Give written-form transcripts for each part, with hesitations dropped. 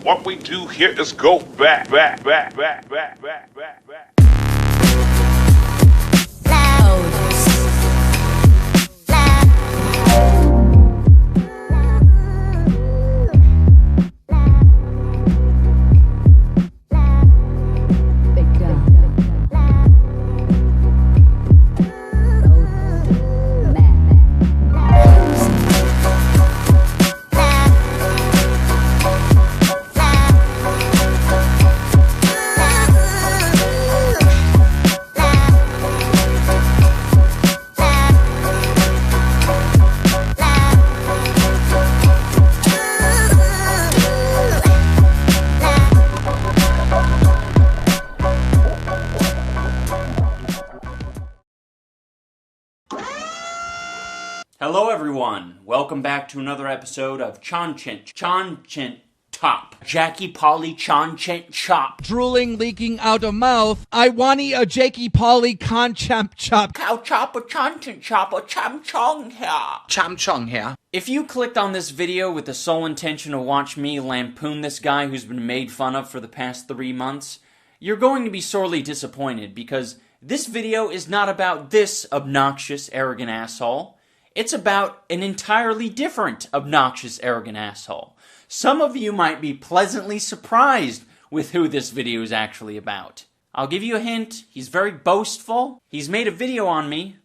What we do here is go back. Hello everyone, welcome back to another episode of Chonchent Top. Jackie Polly Chonchent Chop. Drooling, leaking out of mouth. I wanty a Jakey Polly Conchemp Chop. Cow chop a Chonchent Chop a Cham Chong here. Cham Chong here. If you clicked on this video with the sole intention to watch me lampoon this guy who's been made fun of for the past 3 months, you're going to be sorely disappointed because this video is not about this obnoxious, arrogant asshole. It's about an entirely different obnoxious, arrogant asshole. Some of you might be pleasantly surprised with who this video is actually about. I'll give you a hint. He's very boastful. He's made a video on me.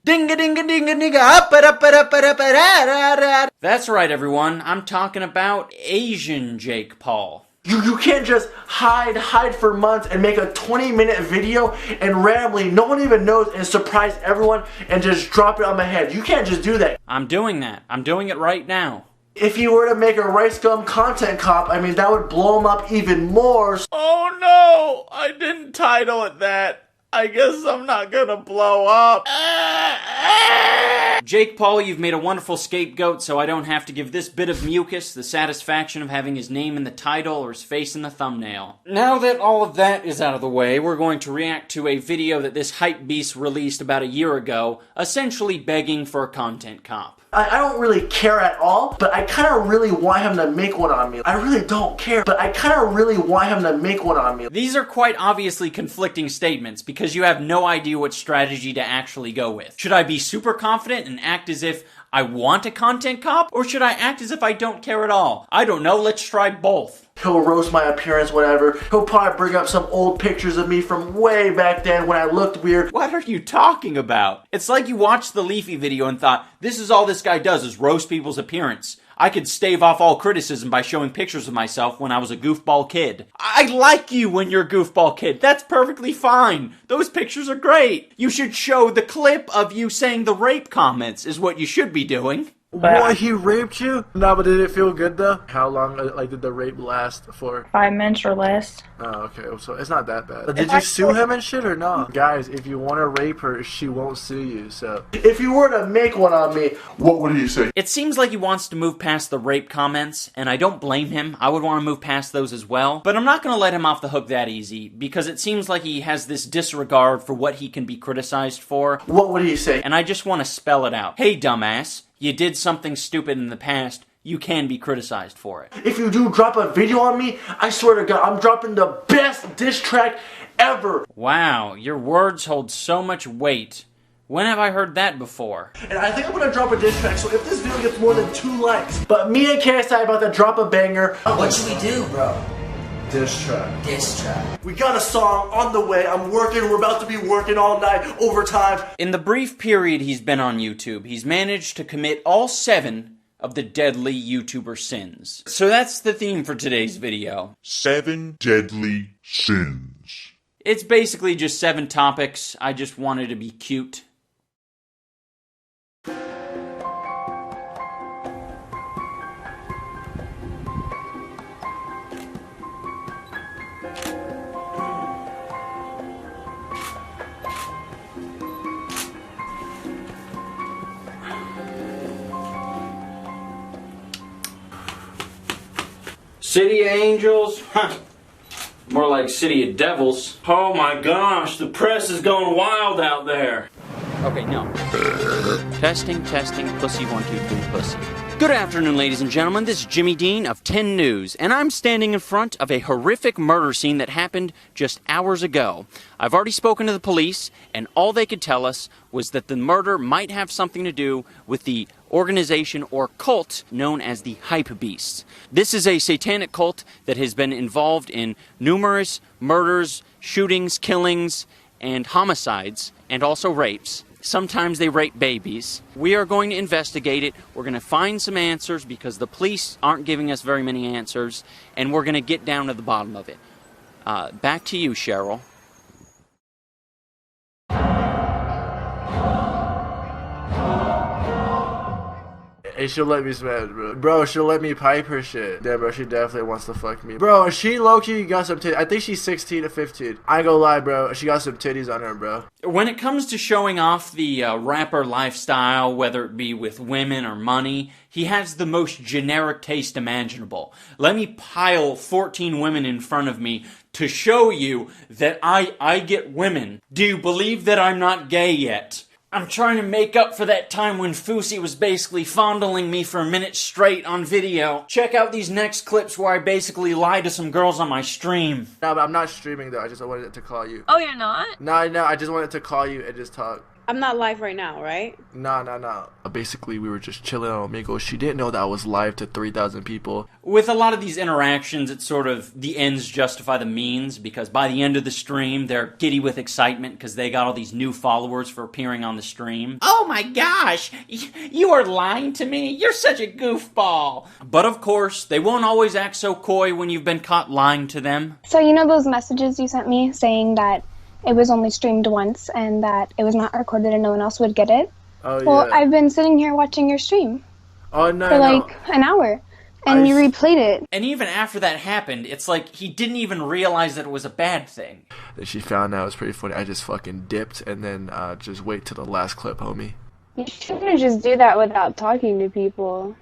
That's right, everyone. I'm talking about Asian Jake Paul. You can't just hide for months and make a 20-minute video and randomly, no one even knows, and surprise everyone and just drop it on my head. You can't just do that. I'm doing that. I'm doing it right now. If you were to make a Rice Gum content cop, I mean, that would blow him up even more. Oh no! I didn't title it that. I guess I'm not gonna blow up. Jake Paul, you've made a wonderful scapegoat, so I don't have to give this bit of mucus the satisfaction of having his name in the title or his face in the thumbnail. Now that all of that is out of the way, we're going to react to a video that this hype beast released about a year ago, essentially begging for a content cop. I don't really care at all, but I kind of really want him to make one on me. I really don't care, but I kind of really want him to make one on me. These are quite obviously conflicting statements because you have no idea what strategy to actually go with. Should I be super confident and act as if I want a content cop, or should I act as if I don't care at all? I don't know, let's try both. He'll roast my appearance, whatever. He'll probably bring up some old pictures of me from way back then when I looked weird. What are you talking about? It's like you watched the Leafy video and thought, this is all this guy does is roast people's appearance. I could stave off all criticism by showing pictures of myself when I was a goofball kid. I like you when you're a goofball kid. That's perfectly fine. Those pictures are great. You should show the clip of you saying the rape comments is what you should be doing. What, he raped you? No, but did it feel good though? How long did the rape last for? 5 minutes or less. Oh, okay, so it's not that bad. Did you sue him and shit or no? Guys, if you want to rape her, she won't sue you, so. If you were to make one on me, what would you say? It seems like he wants to move past the rape comments, and I don't blame him. I would want to move past those as well. But I'm not going to let him off the hook that easy, because it seems like he has this disregard for what he can be criticized for. What would he say? And I just want to spell it out. Hey, dumbass. You did something stupid in the past, you can be criticized for it. If you do drop a video on me, I swear to God, I'm dropping the best diss track ever. Wow, your words hold so much weight. When have I heard that before? And I think I'm gonna drop a diss track, so if this video gets more than 2 likes, but me and KSI about to drop a banger. What should we do, bro? Diss track. Diss track. We got a song on the way. I'm working. We're about to be working all night, overtime. In the brief period he's been on YouTube, he's managed to commit all 7 of the deadly YouTuber sins. So that's the theme for today's video. 7 deadly sins. It's basically just 7 topics. I just wanted to be cute. City of Angels? Huh. More like City of Devils. Oh my gosh, the press is going wild out there. Okay, no. Testing, pussy 1, 2, 3, pussy. Good afternoon, ladies and gentlemen. This is Jimmy Dean of 10 News, and I'm standing in front of a horrific murder scene that happened just hours ago. I've already spoken to the police, and all they could tell us was that the murder might have something to do with the organization or cult known as the Hype Beasts. This is a satanic cult that has been involved in numerous murders, shootings, killings, and homicides, and also rapes. Sometimes they rape babies. We are going to investigate it. We're going to find some answers because the police aren't giving us very many answers, and we're going to get down to the bottom of it. Back to you, Cheryl. Hey, she'll let me smash, bro. Bro, she'll let me pipe her shit. Yeah, bro, she definitely wants to fuck me. Bro, she low-key got some titties. I think she's 16 to 15. I ain't gonna lie, bro. She got some titties on her, bro. When it comes to showing off the rapper lifestyle, whether it be with women or money, he has the most generic taste imaginable. Let me pile 14 women in front of me to show you that I get women. Do you believe that I'm not gay yet? I'm trying to make up for that time when Fousey was basically fondling me for a minute straight on video. Check out these next clips where I basically lie to some girls on my stream. No, but I'm not streaming though. I just wanted to call you. Oh, you're not? No, I just wanted to call you and just talk. I'm not live right now, right? No. Basically, we were just chilling on Omegle. She didn't know that I was live to 3,000 people. With a lot of these interactions, it's sort of the ends justify the means, because by the end of the stream, they're giddy with excitement because they got all these new followers for appearing on the stream. Oh my gosh, you are lying to me? You're such a goofball. But of course, they won't always act so coy when you've been caught lying to them. So you know those messages you sent me saying that it was only streamed once and that it was not recorded and no one else would get it? Oh, well, yeah. I've been sitting here watching your stream Oh, no, for like an hour, and you replayed it. And even after that happened, it's like he didn't even realize that it was a bad thing. Then she found out it was pretty funny. I just fucking dipped and then just wait till the last clip, homie. You shouldn't just do that without talking to people.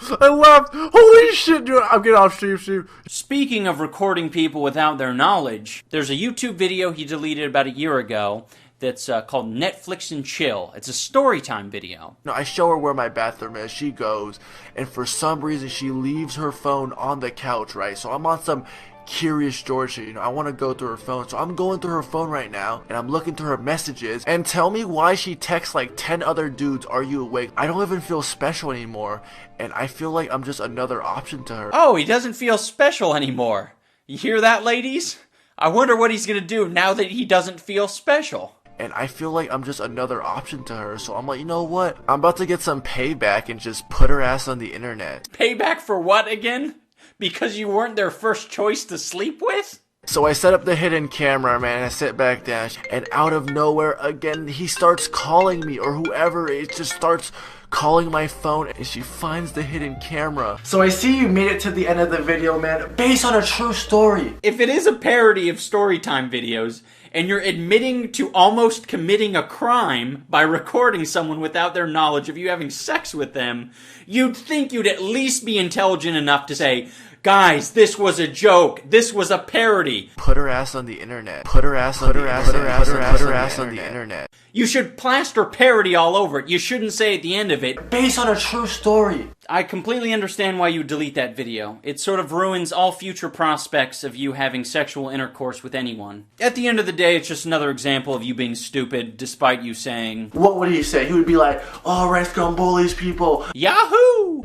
I left! Holy shit, dude! I'm getting off stream. Speaking of recording people without their knowledge, there's a YouTube video he deleted about a year ago that's called Netflix and Chill. It's a story time video. No, I show her where my bathroom is. She goes, and for some reason she leaves her phone on the couch, right? So I'm on some Curious George shit, I want to go through her phone. So I'm going through her phone right now, and I'm looking through her messages, and tell me why she texts like 10 other dudes, "Are you awake?" I don't even feel special anymore, and I feel like I'm just another option to her. Oh, he doesn't feel special anymore. You hear that, ladies? I wonder what he's gonna do now that he doesn't feel special. And I feel like I'm just another option to her, so I'm like, you know what? I'm about to get some payback and just put her ass on the internet. Payback for what again? Because you weren't their first choice to sleep with? So I set up the hidden camera, man, and I sit back down, and out of nowhere, again, he starts calling me, or whoever, it just starts calling my phone, and she finds the hidden camera. So I see you made it to the end of the video, man, based on a true story. If it is a parody of storytime videos, and you're admitting to almost committing a crime by recording someone without their knowledge of you having sex with them, you'd think you'd at least be intelligent enough to say, guys, this was a joke. This was a parody. Put her ass on the internet. Put her ass on the internet. You should plaster parody all over it. You shouldn't say at the end of it, based on a true story. I completely understand why you delete that video. It sort of ruins all future prospects of you having sexual intercourse with anyone. At the end of the day, it's just another example of you being stupid, despite you saying... What would he say? He would be like, "Oh, Rice Gum bullies people." Yahoo!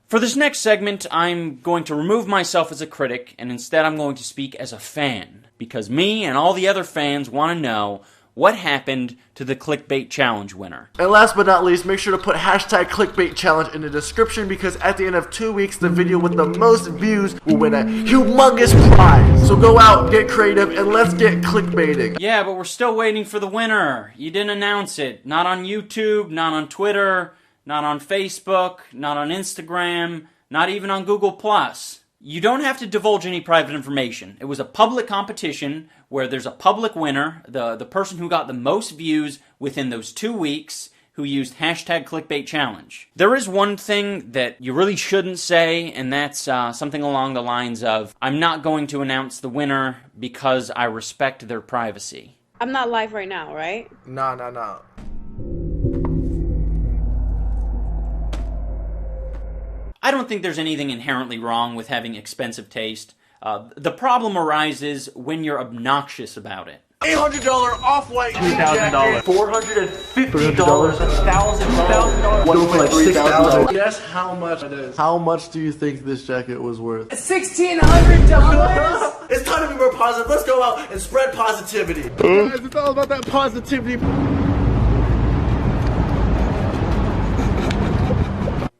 For this next segment, I'm going to remove myself as a critic, and instead I'm going to speak as a fan. Because me and all the other fans want to know what happened to the Clickbait Challenge winner. And last but not least, make sure to put hashtag Clickbait Challenge in the description, because at the end of 2 weeks, the video with the most views will win a humongous prize. So go out, get creative, and let's get clickbaiting. Yeah, but we're still waiting for the winner. You didn't announce it. Not on YouTube, not on Twitter, not on Facebook, not on Instagram, not even on Google+. You don't have to divulge any private information. It was a public competition where there's a public winner, the person who got the most views within those 2 weeks, who used hashtag Clickbait Challenge. There is one thing that you really shouldn't say, and that's something along the lines of, I'm not going to announce the winner because I respect their privacy. I'm not live right now, right? No. I don't think there's anything inherently wrong with having expensive taste. The problem arises when you're obnoxious about it. $800 off-white $2,000. $450, $1,000. One for like $6,000. Guess how much it is. How much do you think this jacket was worth? $1,600. It's time to be more positive. Let's go out and spread positivity. Guys, it's all about that positivity.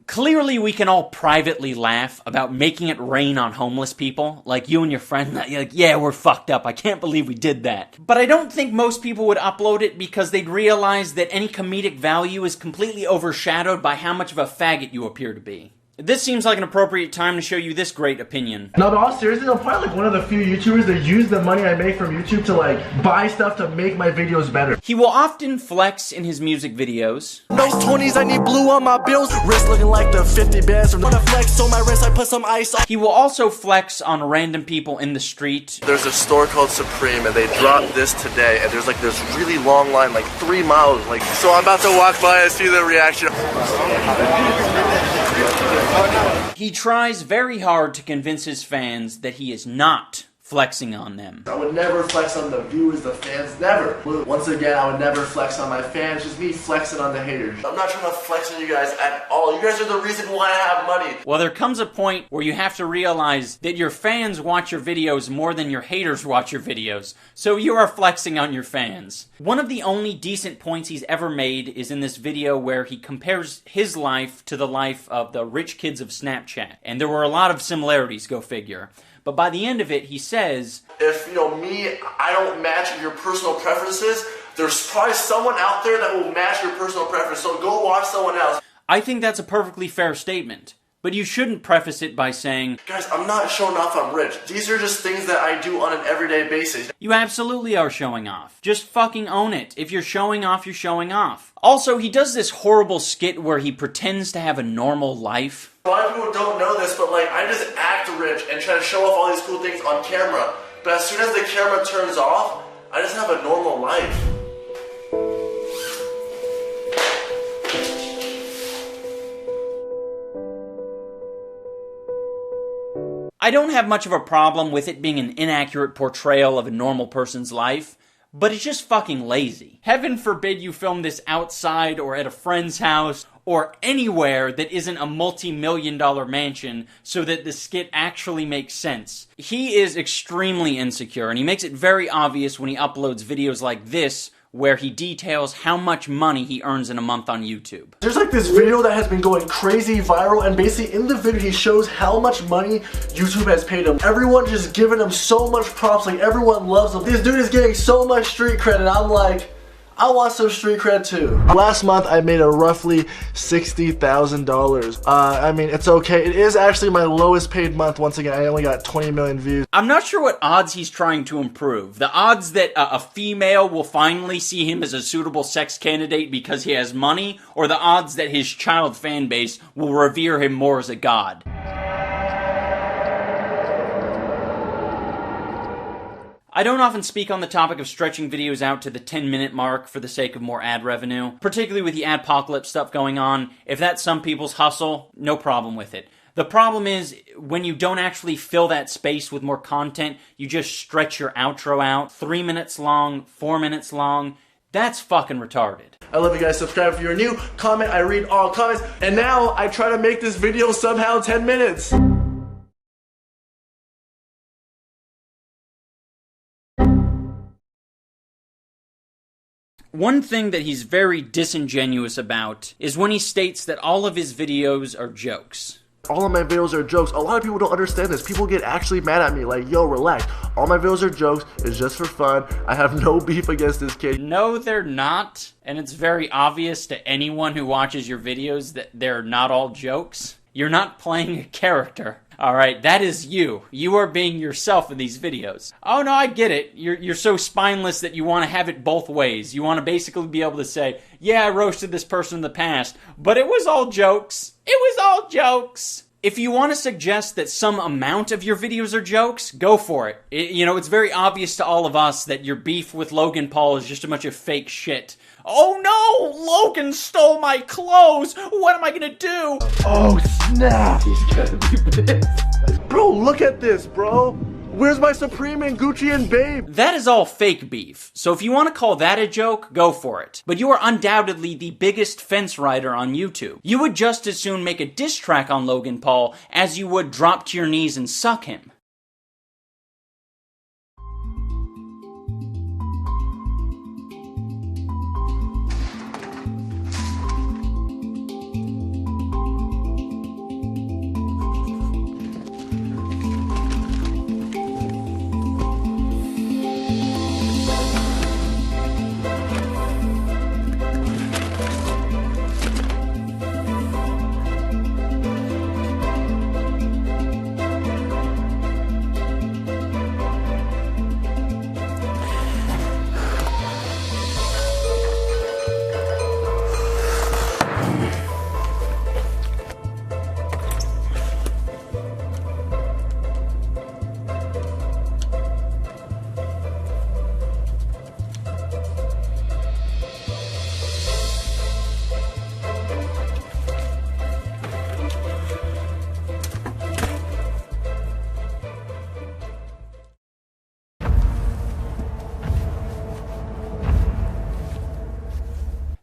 Clearly, we can all privately laugh about making it rain on homeless people. Like you and your friend, you're like, yeah, we're fucked up. I can't believe we did that. But I don't think most people would upload it because they'd realize that any comedic value is completely overshadowed by how much of a faggot you appear to be. This seems like an appropriate time to show you this great opinion. No, but all seriously, I'm probably like one of the few YouTubers that use the money I make from YouTube to like buy stuff to make my videos better. He will often flex in his music videos. Those 20s, I need blue on my bills. Wrist looking like the 50 bands. I'm gonna flex on my wrist, I put some ice on. He will also flex on random people in the street. There's a store called Supreme and they dropped this today and there's like this really long line, like 3 miles. Like, so I'm about to walk by and see the reaction. He tries very hard to convince his fans that he is not flexing on them. I would never flex on the viewers, the fans, never. Once again, I would never flex on my fans, just me flexing on the haters. I'm not trying to flex on you guys at all. You guys are the reason why I have money. Well, there comes a point where you have to realize that your fans watch your videos more than your haters watch your videos, so you are flexing on your fans. One of the only decent points he's ever made is in this video where he compares his life to the life of the rich kids of Snapchat. And there were a lot of similarities, go figure. But by the end of it, he says, if, I don't match your personal preferences, there's probably someone out there that will match your personal preference, so go watch someone else. I think that's a perfectly fair statement. But you shouldn't preface it by saying, guys, I'm not showing off I'm rich. These are just things that I do on an everyday basis. You absolutely are showing off. Just fucking own it. If you're showing off, you're showing off. Also, he does this horrible skit where he pretends to have a normal life. A lot of people don't know this, but I just act rich and try to show off all these cool things on camera. But as soon as the camera turns off, I just have a normal life. I don't have much of a problem with it being an inaccurate portrayal of a normal person's life, but it's just fucking lazy. Heaven forbid you film this outside or at a friend's house or anywhere that isn't a multi-million-dollar mansion so that the skit actually makes sense. He is extremely insecure, and he makes it very obvious when he uploads videos like this where he details how much money he earns in a month on YouTube. There's like this video that has been going crazy viral, and basically in the video he shows how much money YouTube has paid him. Everyone just giving him so much props, like everyone loves him. This dude is getting so much street credit. I'm like, I want some street cred too. Last month I made a roughly $60,000. I mean, it's okay. It is actually my lowest paid month. Once again, I only got 20 million views. I'm not sure what odds he's trying to improve. The odds that a female will finally see him as a suitable sex candidate because he has money, or the odds that his child fan base will revere him more as a god. I don't often speak on the topic of stretching videos out to the 10-minute mark for the sake of more ad revenue, particularly with the adpocalypse stuff going on. If that's some people's hustle, no problem with it. The problem is, when you don't actually fill that space with more content, you just stretch your outro out, 3 minutes long, 4 minutes long. That's fucking retarded. I love you guys. Subscribe if you're new. Comment. I read all comments. And now I try to make this video somehow 10 minutes. One thing that he's very disingenuous about is when he states that all of his videos are jokes. All of my videos are jokes. A lot of people don't understand this. People get actually mad at me like, yo, relax. All my videos are jokes. It's just for fun. I have no beef against this kid. No, they're not. And it's very obvious to anyone who watches your videos that they're not all jokes. You're not playing a character. Alright, that is you. You are being yourself in these videos. Oh no, I get it. You're so spineless that you want to have it both ways. You want to basically be able to say, yeah, I roasted this person in the past, but it was all jokes. It was all jokes. If you want to suggest that some amount of your videos are jokes, go for it. It's very obvious to all of us that your beef with Logan Paul is just a bunch of fake shit. Oh no! Logan stole my clothes! What am I gonna do? Oh snap! He's gonna be pissed. Bro, look at this, bro. Where's my Supreme and Gucci and Babe? That is all fake beef, so if you want to call that a joke, go for it. But you are undoubtedly the biggest fence rider on YouTube. You would just as soon make a diss track on Logan Paul as you would drop to your knees and suck him.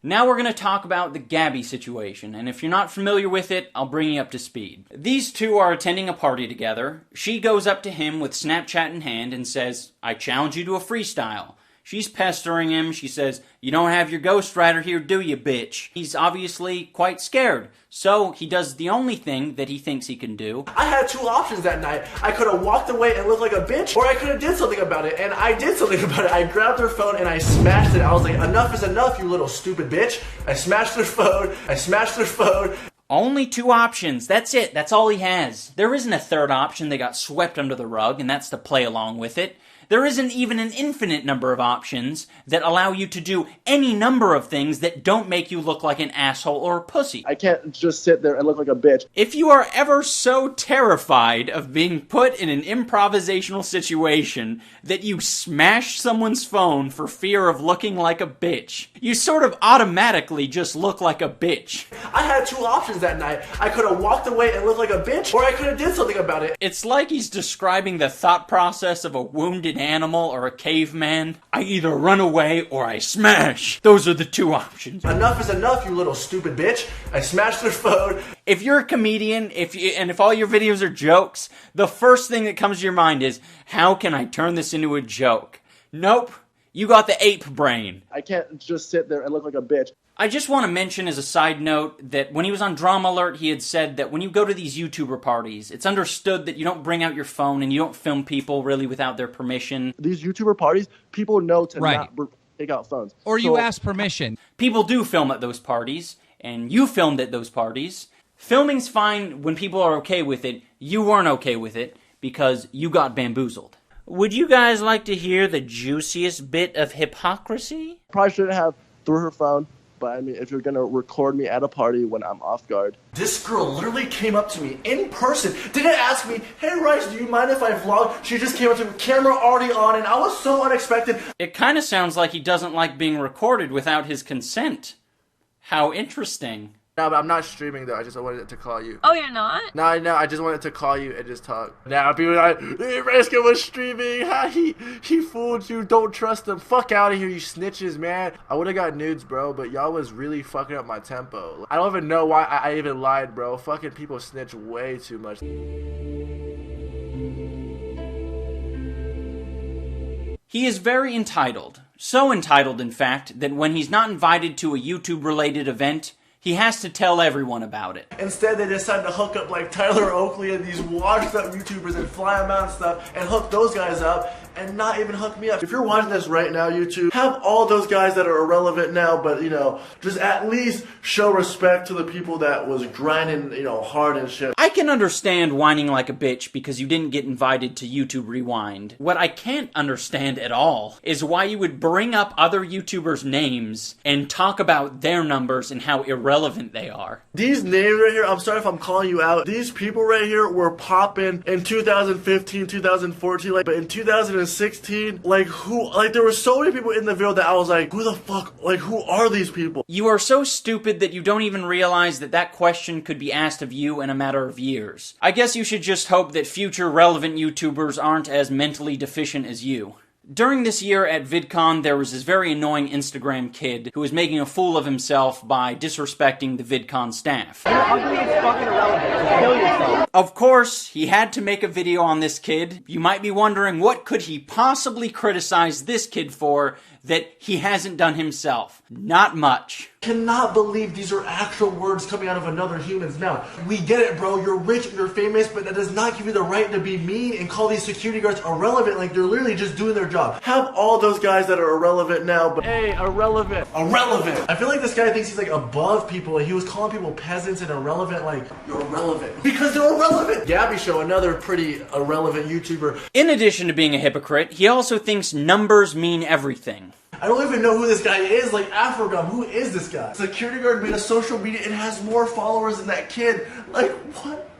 Now we're going to talk about the Gabby situation, and if you're not familiar with it, I'll bring you up to speed. These two are attending a party together. She goes up to him with Snapchat in hand and says, "I challenge you to a freestyle." She's pestering him. She says, "You don't have your ghostwriter here, do you, bitch?" He's obviously quite scared, so he does the only thing that he thinks he can do. I had two options that night. I could have walked away and looked like a bitch, or I could have did something about it, and I did something about it. I grabbed her phone and I smashed it. I was like, enough is enough, you little stupid bitch. I smashed her phone. Only two options. That's it. That's all he has. There isn't a third option that got swept under the rug, and that's to play along with it. There isn't even an infinite number of options that allow you to do any number of things that don't make you look like an asshole or a pussy. I can't just sit there and look like a bitch. If you are ever so terrified of being put in an improvisational situation that you smash someone's phone for fear of looking like a bitch, you sort of automatically just look like a bitch. I had two options that night. I could have walked away and looked like a bitch, or I could have did something about it. It's like he's describing the thought process of a wounded animal or a caveman. I either run away or I smash. Those are the two options. Enough is enough, you little stupid bitch. I smashed their phone. If you're a comedian, if all your videos are jokes, the first thing that comes to your mind is, how can I turn this into a joke? Nope. You got the ape brain. I can't just sit there and look like a bitch. I just want to mention as a side note that when he was on Drama Alert, he had said that when you go to these YouTuber parties, it's understood that you don't bring out your phone and you don't film people really without their permission. These YouTuber parties, people know to not take out phones. Or you ask permission. People do film at those parties, and you filmed at those parties. Filming's fine when people are okay with it. You weren't okay with it because you got bamboozled. Would you guys like to hear the juiciest bit of hypocrisy? Probably shouldn't have threw her phone. But I mean, if you're gonna record me at a party when I'm off guard. This girl literally came up to me in person, didn't ask me, "Hey Rice, do you mind if I vlog?" She just came up to me, camera already on, and I was so unexpected. It kind of sounds like he doesn't like being recorded without his consent. How interesting. No, but I'm not streaming though. I just wanted to call you. Oh, you're not? No, I just wanted to call you and just talk. Now people are like, hey, Reska was streaming. Ha, he fooled you. Don't trust him. Fuck out of here, you snitches, man. I would have got nudes, bro, but y'all was really fucking up my tempo. I don't even know why I even lied, bro. Fucking people snitch way too much. He is very entitled. So entitled, in fact, that when he's not invited to a YouTube-related event, he has to tell everyone about it. Instead, they decided to hook up like Tyler Oakley and these washed-up YouTubers and fly them out and stuff and hook those guys up and not even hook me up. If you're watching this right now, YouTube, have all those guys that are irrelevant now, but, you know, just at least show respect to the people that was grinding, you know, hard and shit. I can understand whining like a bitch because you didn't get invited to YouTube Rewind. What I can't understand at all is why you would bring up other YouTubers' names and talk about their numbers and how irrelevant irrelevant they are. These names right here, I'm sorry if I'm calling you out. These people right here were popping in 2015, 2014, like, but in 2016, like, there were so many people in the video that I was like, who the fuck, like, who are these people? You are so stupid that you don't even realize that that question could be asked of you in a matter of years. I guess you should just hope that future relevant YouTubers aren't as mentally deficient as you. During this year at VidCon, there was this very annoying Instagram kid who was making a fool of himself by disrespecting the VidCon staff. You're ugly and fucking irrelevant. Kill yourself. Of course, he had to make a video on this kid. You might be wondering, what could he possibly criticize this kid for that he hasn't done himself? Not much. Cannot believe these are actual words coming out of another human's mouth. We get it, bro. You're rich, you're famous, but that does not give you the right to be mean and call these security guards irrelevant. Like, they're literally just doing their job. Have all those guys that are irrelevant now, but hey, irrelevant. Irrelevant. I feel like this guy thinks he's like above people. Like, he was calling people peasants and irrelevant. Like, you're irrelevant because they're irrelevant. Gabby Show, another pretty irrelevant YouTuber. In addition to being a hypocrite, he also thinks numbers mean everything. I don't even know who this guy is, like Afrogum, who is this guy? Security guard made a social media and has more followers than that kid. Like, what?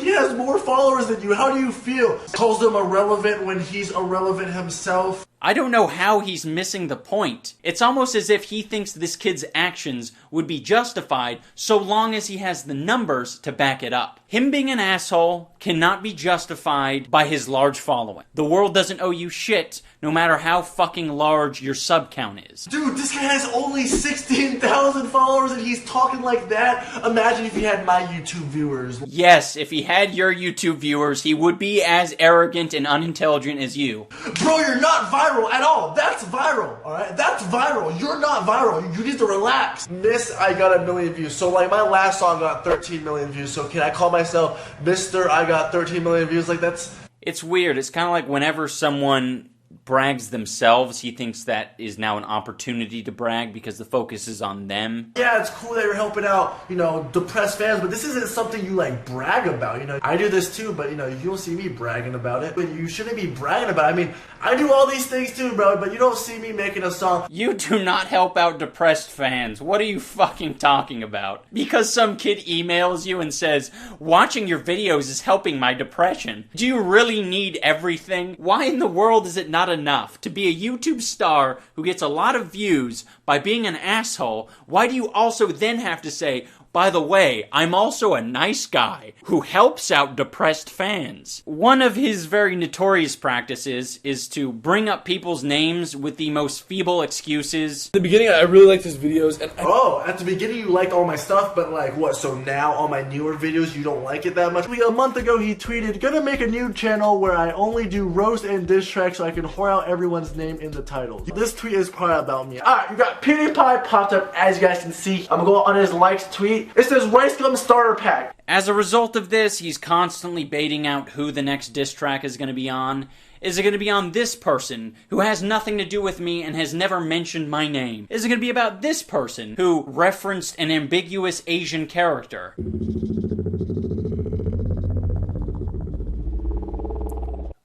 He has more followers than you, how do you feel? Calls them irrelevant when he's irrelevant himself. I don't know how he's missing the point. It's almost as if he thinks this kid's actions would be justified so long as he has the numbers to back it up. Him being an asshole cannot be justified by his large following. The world doesn't owe you shit, no matter how fucking large your sub count is. Dude, this guy has only 16,000 followers and he's talking like that. Imagine if he had my YouTube viewers. Yes, if he had your YouTube viewers, he would be as arrogant and unintelligent as you. Bro, you're not viral at all. That's viral, alright? That's viral. You're not viral. You need to relax. Miss, I got 1 million views. So, like, my last song got 13 million views. So, can I call myself Mr. I got 13 million views? Like, that's... It's weird. It's kind of like whenever someone brags themselves, he thinks that is now an opportunity to brag because the focus is on them. Yeah, it's cool that you're helping out, you know, depressed fans, but this isn't something you, like, brag about, you know. I do this too, but, you know, you don't see me bragging about it. But you shouldn't be bragging about it. I mean, I do all these things too, bro, but you don't see me making a song. You do not help out depressed fans. What are you fucking talking about? Because some kid emails you and says, watching your videos is helping my depression. Do you really need everything? Why in the world is it not enough to be a YouTube star who gets a lot of views by being an asshole? Why do you also then have to say, by the way, I'm also a nice guy who helps out depressed fans? One of his very notorious practices is to bring up people's names with the most feeble excuses. In the beginning, I really liked his videos, and oh, at the beginning you liked all my stuff, but like, what, so now all my newer videos you don't like it that much? Like, a month ago he tweeted, gonna make a new channel where I only do roast and diss tracks so I can whore out everyone's name in the titles. This tweet is probably about me. Alright, you got PewDiePie popped up, as you guys can see. I'm gonna go on his likes tweet. It says Rice Gum Starter Pack. As a result of this, he's constantly baiting out who the next diss track is going to be on. Is it going to be on this person, who has nothing to do with me and has never mentioned my name? Is it going to be about this person, who referenced an ambiguous Asian character?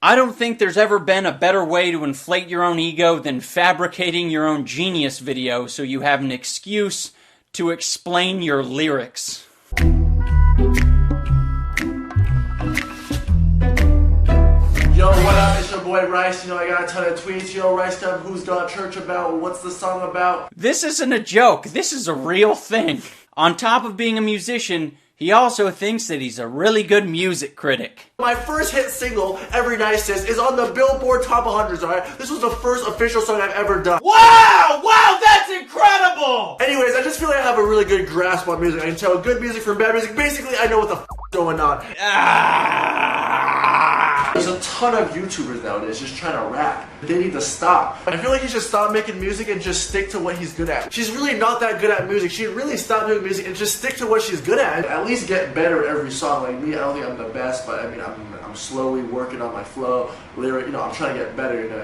I don't think there's ever been a better way to inflate your own ego than fabricating your own genius video so you have an excuse to explain your lyrics. Yo, what up? It's your boy Rice. You know, I got a ton of tweets. Yo, Rice Gum, who's got church about? What's the song about? This isn't a joke. This is a real thing. On top of being a musician, he also thinks that he's a really good music critic. My first hit single, Every Night Sis, is on the Billboard Top 100s, alright? This was the first official song I've ever done. Wow! Wow, that's incredible! Anyways, I just feel like I have a really good grasp on music. I can tell good music from bad music. Basically, I know what the f is going on. There's a ton of YouTubers nowadays just trying to rap. They need to stop. I feel like he should stop making music and just stick to what he's good at. She's really not that good at music. She should really stop doing music and just stick to what she's good at. At least get better every song. Like me, I don't think I'm the best, but I mean, I'm slowly working on my flow, lyric, you know, I'm trying to get better, you know.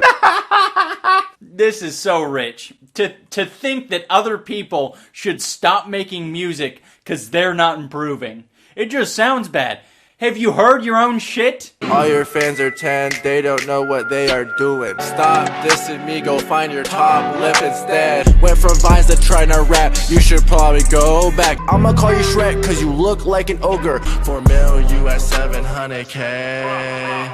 This is so rich. To think that other people should stop making music because they're not improving. It just sounds bad. Have you heard your own shit? All your fans are 10, they don't know what they are doing. Stop dissing me, go find your top lip instead. Went from vines to trying to rap, you should probably go back. I'ma call you Shrek, cause you look like an ogre. For mil US 700K.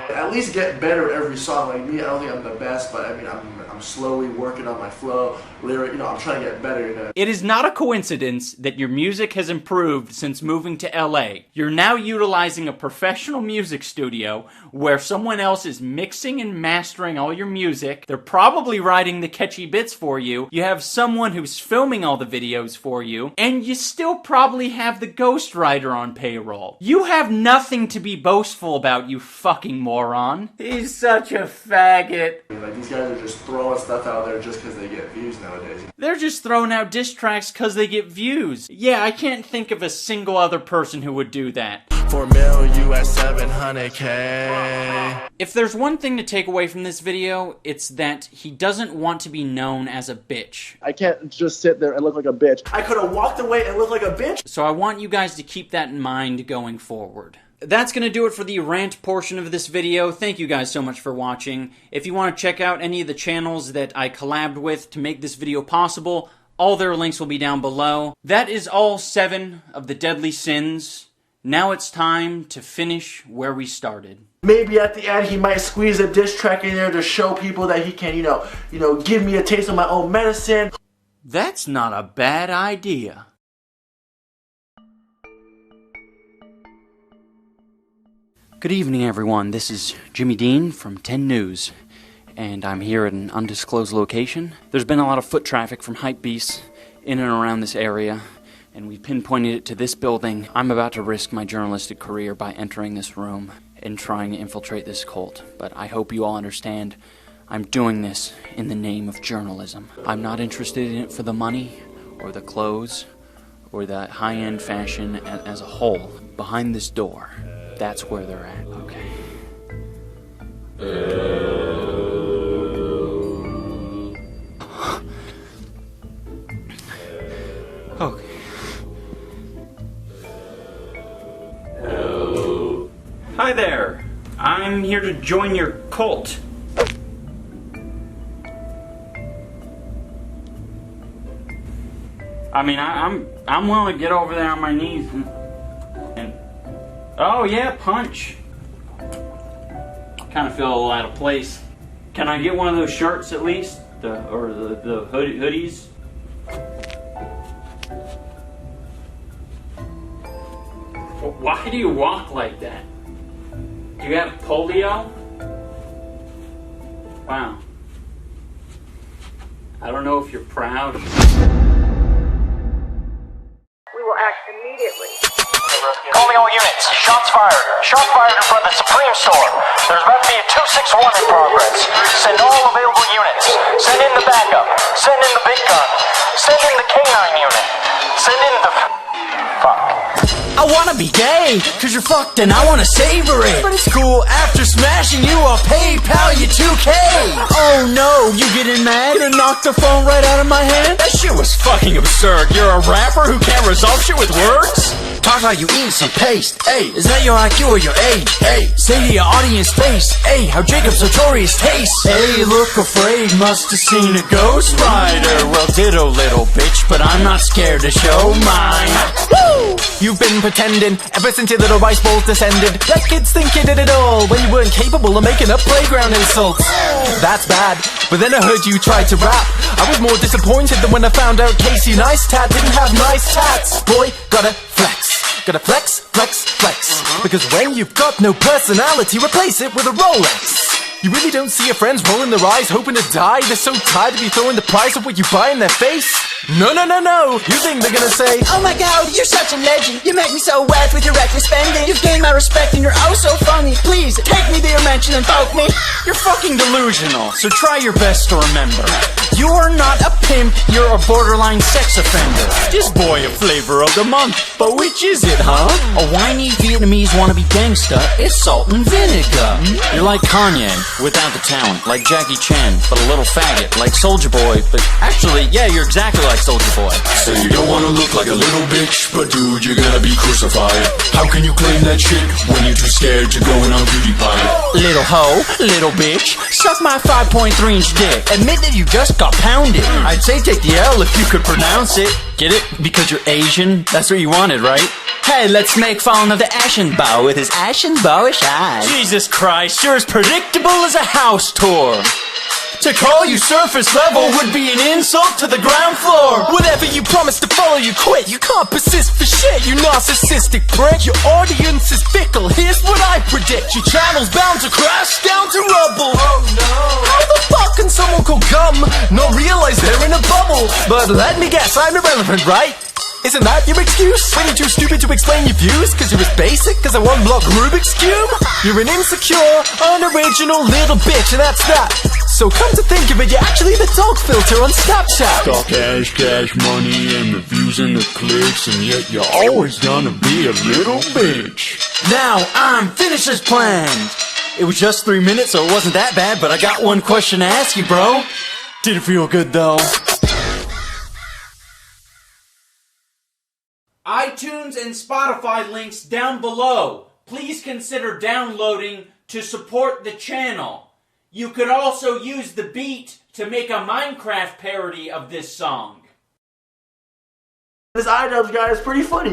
At least get better every song. Like me, I don't think I'm the best, but I mean, I'm slowly working on my flow, lyric, I'm trying to get better, It is not a coincidence that your music has improved since moving to LA. You're now utilizing a professional music studio where someone else is mixing and mastering all your music. They're probably writing the catchy bits for you. You have someone who's filming all the videos for you, and you still probably have the ghostwriter on payroll. You have nothing to be boastful about, you fucking moron. He's such a faggot. Like, these guys are just throwing stuff out there just because they get views nowadays. They're just throwing out diss tracks because they get views. Yeah, I can't think of a single other person who would do that. For mil US 700K. If there's one thing to take away from this video, it's that he doesn't want to be known as a bitch. I can't just sit there and look like a bitch. I could have walked away and looked like a bitch. So I want you guys to keep that in mind going forward. That's going to do it for the rant portion of this video. Thank you guys so much for watching. If you want to check out any of the channels that I collabed with to make this video possible, all their links will be down below. That is all 7 of the deadly sins. Now it's time to finish where we started. Maybe at the end he might squeeze a diss track in there to show people that he can, give me a taste of my own medicine. That's not a bad idea. Good evening, everyone. This is Jimmy Dean from 10 News, and I'm here at an undisclosed location. There's been a lot of foot traffic from hypebeasts in and around this area, and we pinpointed it to this building. I'm about to risk my journalistic career by entering this room and trying to infiltrate this cult, but I hope you all understand I'm doing this in the name of journalism. I'm not interested in it for the money, or the clothes, or the high-end fashion as a whole. Behind this door, that's where they're at, okay. Okay. Hi there. I'm here to join your cult. I mean, I'm willing to get over there on my knees and oh yeah, punch. Kind of feel a little out of place. Can I get one of those shirts at least, the hoodies? Why do you walk like that? Do you have polio? Wow. I don't know if you're proud. We will act immediately. Calling all units. Shots fired. Shots fired in front of the Supreme Store. There's about to be a 261 in progress. Send all available units. Send in the backup. Send in the big gun. Send in the K9 unit. Send in the... Fuck. I wanna be gay, cause you're fucked and I wanna savor it. But it's cool, after smashing you, I'll PayPal you 2K. Oh no, you getting mad and knocked the phone right out of my hand? That shit was fucking absurd. You're a rapper who can't resolve shit with words? Talk like you eat some paste. Hey, is that your IQ or your age? Hey, say to your audience face. Hey, how Jacob Sartorius tastes. Hey, look afraid, must have seen a ghost rider. Well, ditto, little bitch, but I'm not scared to show mine. Woo! You've been pretending ever since your little rice bowls descended. Let kids think you did it all when you weren't capable of making up playground insults. That's bad, but then I heard you tried to rap. I was more disappointed than when I found out Casey Neistat didn't have nice tats. Boy, gotta flex. Gotta flex, flex, flex. Because when you've got no personality, replace it with a Rolex. You really don't see your friends rolling their eyes, hoping to die? They're so tired of you throwing the price of what you buy in their face? No, no, no, no. You think they're gonna say, oh my god, you're such a legend. You make me so wet with your reckless spending. You've gained my respect and you're oh so funny. Please, take me to your mansion and poke me. you're fucking delusional, so try your best to remember. You are not a pimp, you're a borderline sex offender. This boy a flavor of the month, but which is it, huh? A whiny Vietnamese wannabe gangsta, it's salt and vinegar. You're like Kanye, without the talent, like Jackie Chan, but a little faggot, like Soulja Boy, but actually, yeah, you're exactly like Soulja Boy. So you don't wanna look like a little bitch, but dude, you're gonna be crucified. How can you claim that shit when you're too scared to go in on PewDiePie? Little hoe, little bitch, suck my 5.3-inch dick. Admit that you just got pounded. I'd say take the L if you could pronounce it. Get it? Because you're Asian? That's what you wanted, right? Hey, let's make fun of the ashen bow with his ashen bowish eyes. Jesus Christ, you're as predictable as a house tour. To call you surface level would be an insult to the ground floor. Whatever you promise to follow, you quit. You can't persist for shit, you narcissistic prick. Your audience is fickle, here's what I predict. Your channel's bound to crash down to rubble. Oh no. How the fuck can someone call gum not realize they're in a bubble? But let me guess, I'm irrelevant, right? Isn't that your excuse? When you're too stupid to explain your views? Cause you're as basic as a one-block Rubik's Cube? You're an insecure, unoriginal little bitch, and that's that. So come to think of it, you're actually the dog filter on Snapchat. Talk cash, money, and the views and the clicks, and yet you're always gonna be a little bitch. Now I'm finished as planned. It was just 3 minutes, so it wasn't that bad, but I got one question to ask you, bro. Did it feel good, though? iTunes and Spotify links down below. Please consider downloading to support the channel. You could also use the beat to make a Minecraft parody of this song. This iDubbbz guy is pretty funny.